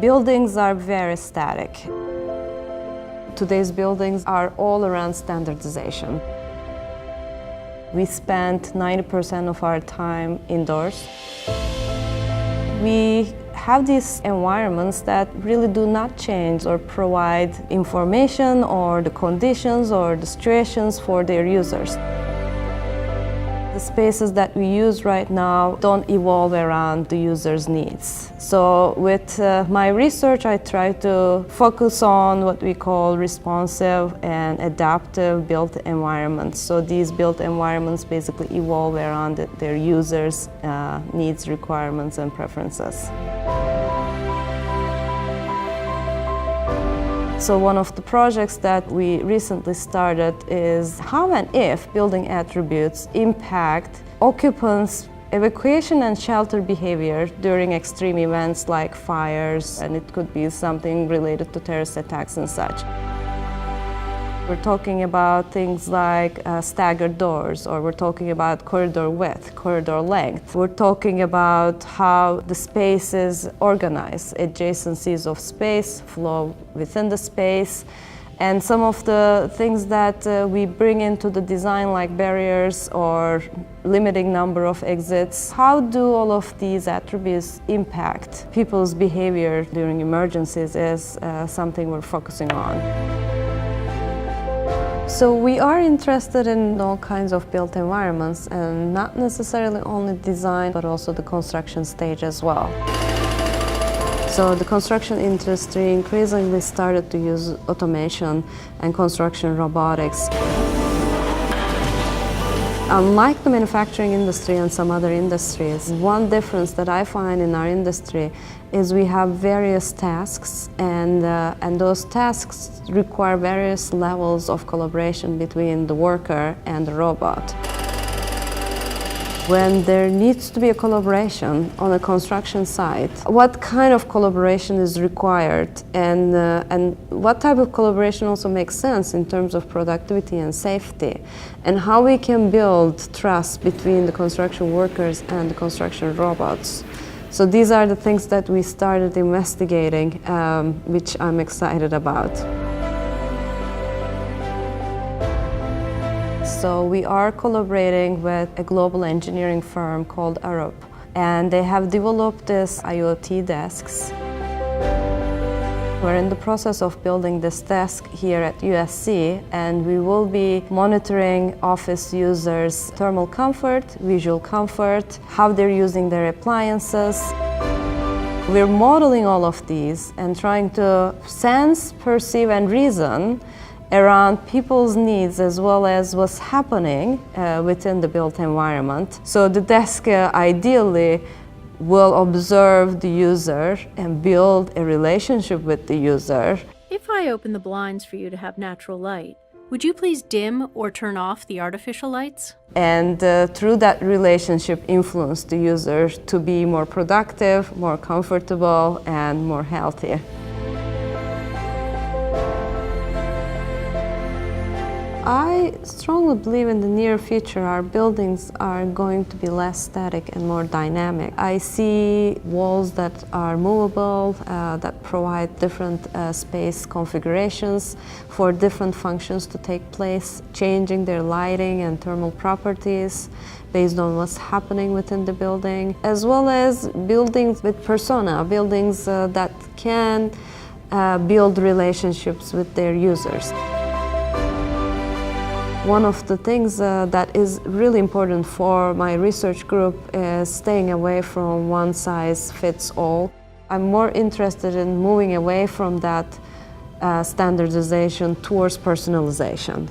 Buildings are very static. Today's buildings are all around standardization. We spend 90% of our time indoors. We have these environments that really do not change or provide information or the conditions or the situations for their users. The spaces that we use right now don't evolve around the user's needs. So with my research, I try to focus on what we call responsive and adaptive built environments. So these built environments basically evolve around their users' needs, requirements, and preferences. So one of the projects that we recently started is how and if building attributes impact occupants' evacuation and shelter behavior during extreme events like fires, and it could be something related to terrorist attacks and such. We're talking about things like staggered doors, or we're talking about corridor width, corridor length. We're talking about how the space is organized, adjacencies of space, flow within the space, and some of the things that we bring into the design like barriers or limiting number of exits. How do all of these attributes impact people's behavior during emergencies is something we're focusing on. So we are interested in all kinds of built environments, and not necessarily only design, but also the construction stage as well. So the construction industry increasingly started to use automation and construction robotics. Unlike the manufacturing industry and some other industries, one difference that I find in our industry is we have various tasks, and those tasks require various levels of collaboration between the worker and the robot. When there needs to be a collaboration on a construction site, what kind of collaboration is required, and what type of collaboration also makes sense in terms of productivity and safety, and how we can build trust between the construction workers and the construction robots. So these are the things that we started investigating, which I'm excited about. So we are collaborating with a global engineering firm called Arup, and they have developed this IoT desks. We're in the process of building this desk here at USC, and we will be monitoring office users' thermal comfort, visual comfort, how they're using their appliances. We're modeling all of these and trying to sense, perceive, and reason around people's needs as well as what's happening within the built environment. So the desk ideally will observe the user and build a relationship with the user. If I open the blinds for you to have natural light, would you please dim or turn off the artificial lights? And through that relationship influence the user to be more productive, more comfortable, and more healthy. I strongly believe in the near future our buildings are going to be less static and more dynamic. I see walls that are movable, that provide different space configurations for different functions to take place, changing their lighting and thermal properties based on what's happening within the building, as well as buildings with persona, buildings that can build relationships with their users. One of the things that is really important for my research group is staying away from one size fits all. I'm more interested in moving away from that standardization towards personalization.